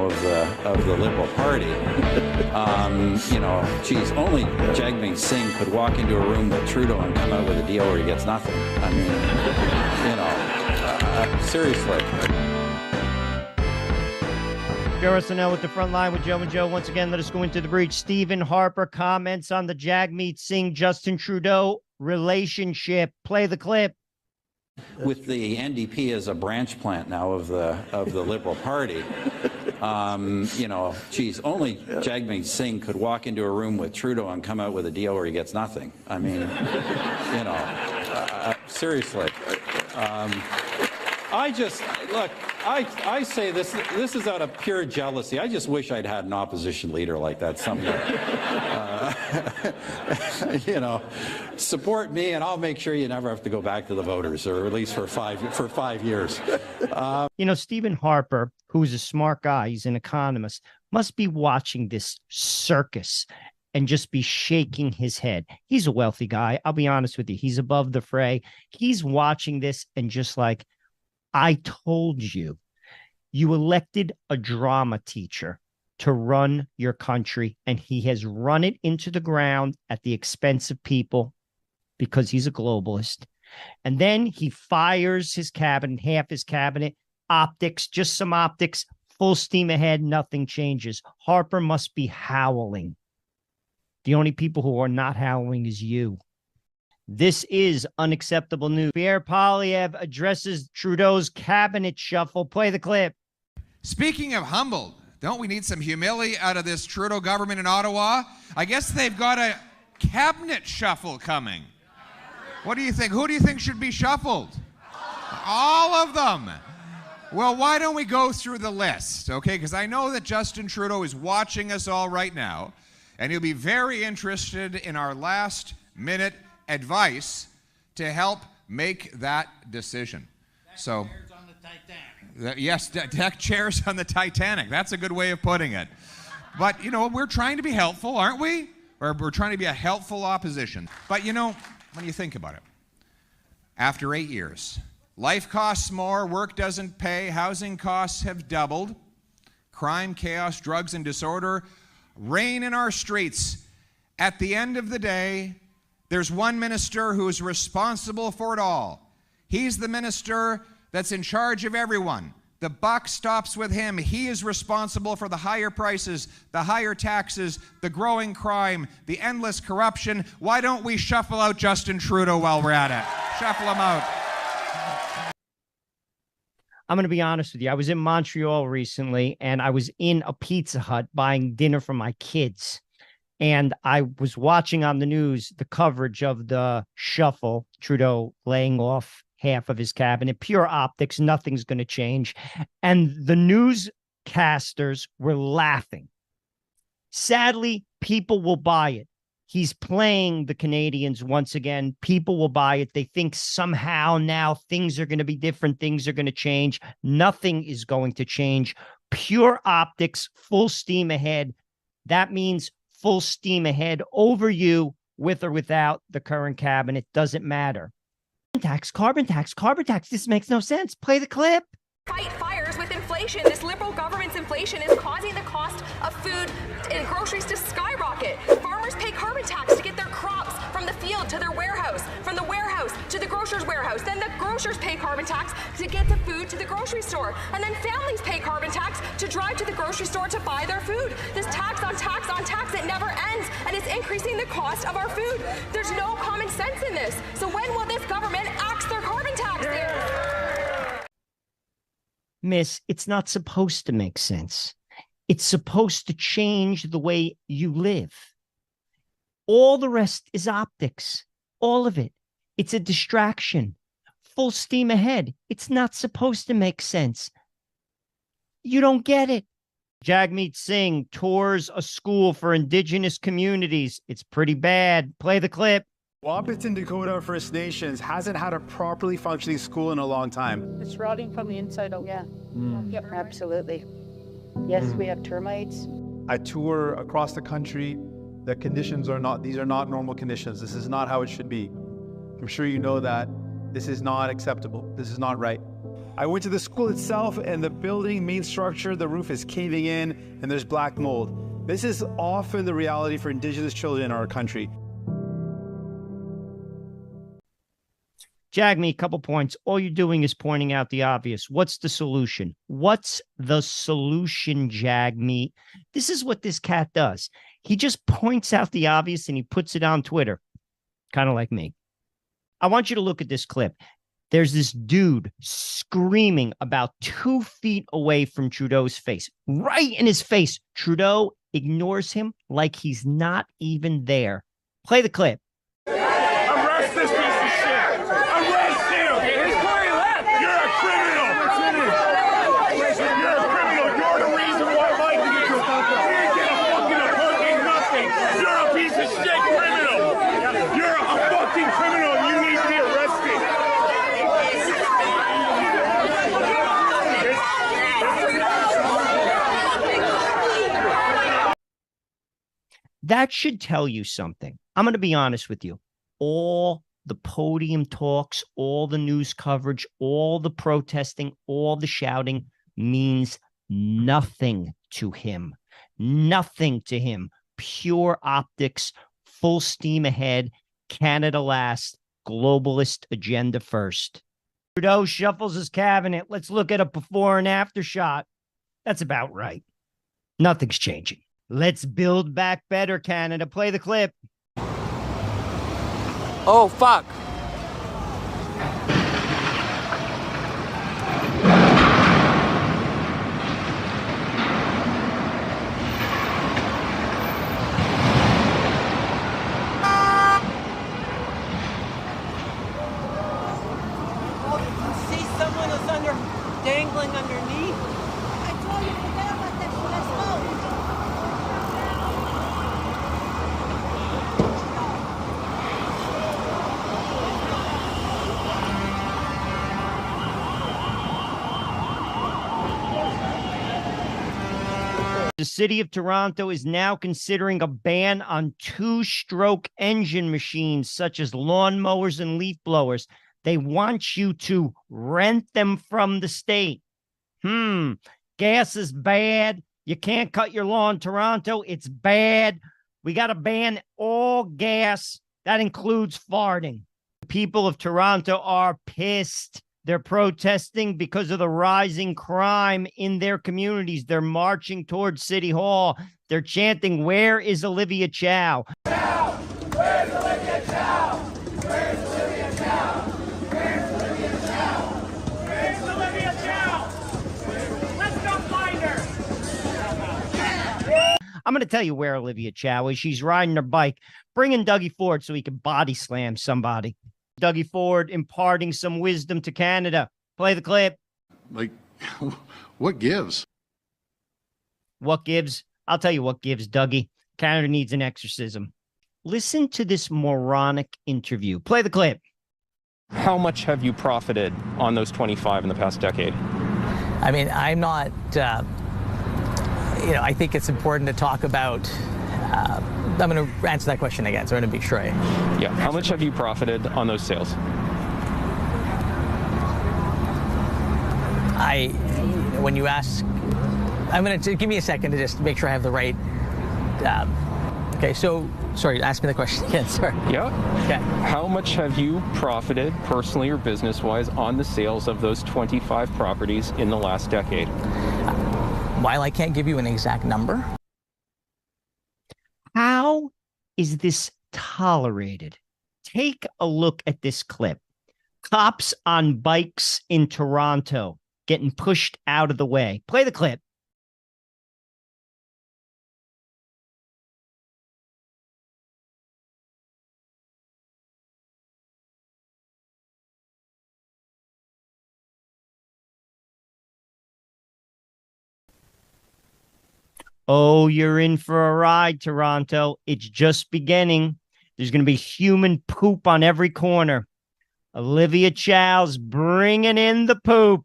now of the Liberal Party. Geez, only Jagmeet Singh could walk into a room with Trudeau and come out with a deal where he gets nothing. I mean, seriously. Joe SNL with the front line with Joe and Joe. Once again, let us go into the breach. Stephen Harper comments on the Jagmeet Singh, Justin Trudeau relationship. Play the clip. With the NDP as a branch plant now of the Liberal Party, geez, only Jagmeet Singh could walk into a room with Trudeau and come out with a deal where he gets nothing. I mean, seriously. I say this is out of pure jealousy. I just wish I'd had an opposition leader like that someday. Support me and I'll make sure you never have to go back to the voters, or at least for 5 years. Stephen Harper, who's a smart guy, he's an economist, must be watching this circus and just be shaking his head. He's a wealthy guy. I'll be honest with you. He's above the fray. He's watching this and just like, I told you, you elected a drama teacher to run your country, and he has run it into the ground at the expense of people because he's a globalist. And then he fires his cabinet, half his cabinet, optics, just some optics, full steam ahead, nothing changes. Harper must be howling. The only people who are not howling is you. This is unacceptable news. Pierre Poilievre addresses Trudeau's cabinet shuffle. Play the clip. Speaking of humbled, don't we need some humility out of this Trudeau government in Ottawa? I guess they've got a cabinet shuffle coming. What do you think? Who do you think should be shuffled? All of them. Well, why don't we go through the list, okay? Because I know that Justin Trudeau is watching us all right now, and he'll be very interested in our last-minute advice to help make that decision. So, chairs on the Titanic. Yes, deck chairs on the Titanic. That's a good way of putting it. But, we're trying to be helpful, aren't we? Or we're trying to be a helpful opposition. But, when you think about it, after 8 years, life costs more, work doesn't pay, housing costs have doubled, crime, chaos, drugs, and disorder reign in our streets. At the end of the day, there's one minister who is responsible for it all. He's the minister that's in charge of everyone. The buck stops with him. He is responsible for the higher prices, the higher taxes, the growing crime, the endless corruption. Why don't we shuffle out Justin Trudeau while we're at it? Shuffle him out. I'm going to be honest with you. I was in Montreal recently, and I was in a Pizza Hut buying dinner for my kids. And I was watching on the news the coverage of the shuffle, Trudeau laying off half of his cabinet, pure optics, nothing's going to change. And the newscasters were laughing. Sadly, people will buy it. He's playing the Canadians once again. People will buy it. They think somehow now things are going to be different. Things are going to change. Nothing is going to change. Pure optics, full steam ahead. That means full steam ahead over you, with or without the current cabinet. Doesn't matter. Carbon tax. This makes no sense. Play the clip. Fight fires with inflation. This Liberal government's inflation is causing the cost of food and groceries to skyrocket. Farmers pay carbon tax to get their crops from the field to their warehouse, from the warehouse to the grocer's warehouse. Then the grocers pay carbon tax to get the food to the grocery store. And then families pay carbon tax to drive to the grocery store to buy their food. This tax on tax on tax, it never ends, and it's increasing the cost of our food. There's no common sense in this. So when will this government axe their carbon tax there? Miss, it's not supposed to make sense. It's supposed to change the way you live. All the rest is optics. All of it. It's a distraction. Full steam ahead. It's not supposed to make sense. You don't get it. Jagmeet Singh tours a school for Indigenous communities. It's pretty bad. Play the clip. Wapiton Dakota First Nations hasn't had a properly functioning school in a long time. It's rotting from the inside out. Yeah. Yep, absolutely. Yes, we have termites. I tour across the country. The conditions are not, these are not normal conditions. This is not how it should be. I'm sure you know that. This is not acceptable. This is not right. I went to the school itself, and the building, main structure, the roof is caving in, and there's black mold. This is often the reality for Indigenous children in our country. Jagmeet, couple points. All you're doing is pointing out the obvious. What's the solution? What's the solution, Jagmeet? This is what this cat does. He just points out the obvious and he puts it on Twitter, kind of like me. I want you to look at this clip. There's this dude screaming about 2 feet away from Trudeau's face, right in his face. Trudeau ignores him like he's not even there. Play the clip. Arrest this piece of shit! Arrest him! You're a criminal! You're a criminal! You're the reason why Mike didn't get a fucking appointment, nothing! You're a piece of shit criminal! You're a fucking criminal and you need to be arrested! That should tell you something. I'm going to be honest with you. All the podium talks, all the news coverage, all the protesting, all the shouting means nothing to him. Nothing to him. Pure optics, full steam ahead, Canada last, globalist agenda first. Trudeau shuffles his cabinet. Let's look at a before and after shot. That's about right. Nothing's changing. Let's build back better, Canada. Play the clip. Oh, fuck. See someone is dangling underneath. I told you, forget about that shit. Let's go. The city of Toronto is now considering a ban on 2-stroke engine machines such as lawnmowers and leaf blowers. They want you to rent them from the state. Gas is bad. You can't cut your lawn in Toronto. It's bad. We got to ban all gas. That includes farting. The people of Toronto are pissed. They're protesting because of the rising crime in their communities. They're marching towards City Hall. They're chanting, "Where is Olivia Chow?" Chow! Where's Olivia Chow? Where's Olivia Chow? Where's Olivia Chow? Where's Olivia Chow? Let's go find her! I'm going to tell you where Olivia Chow is. She's riding her bike. Bring in Dougie Ford so he can body slam somebody. Dougie Ford imparting some wisdom to Canada. Play the clip. Like, what gives? What gives? I'll tell you what gives, Dougie. Canada needs an exorcism. Listen to this moronic interview. Play the clip. How much have you profited on those 25 in the past decade? I mean, I'm not, I think it's important to talk about, I'm going to answer that question again, so I'm going to be sure Yeah, how much have you profited on those sales? When you ask, I'm going to give me a second to just make sure I have the right, okay, so, sorry, ask me the question again, sorry. Yeah. Okay. How much have you profited, personally or business-wise, on the sales of those 25 properties in the last decade? While I can't give you an exact number. How is this tolerated? Take a look at this clip. Cops on bikes in Toronto getting pushed out of the way. Play the clip. Oh, you're in for a ride, Toronto. It's just beginning. There's going to be human poop on every corner. Olivia Chow's bringing in the poop.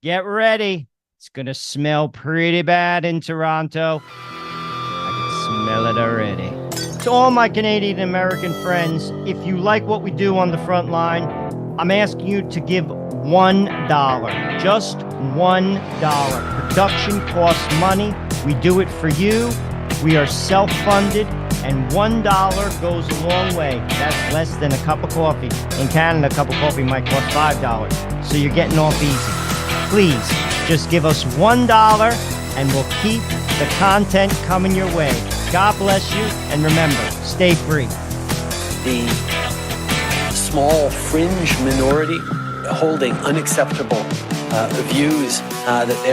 Get ready. It's going to smell pretty bad in Toronto. I can smell it already. To all my Canadian American friends, if you like what we do on the front line, I'm asking you to give $1. Just $1. Production costs money. We do it for you. We are self-funded, and $1 goes a long way. That's less than a cup of coffee. In Canada, a cup of coffee might cost $5, so you're getting off easy. Please, just give us $1, and we'll keep the content coming your way. God bless you, and remember, stay free. The small fringe minority holding unacceptable views that they're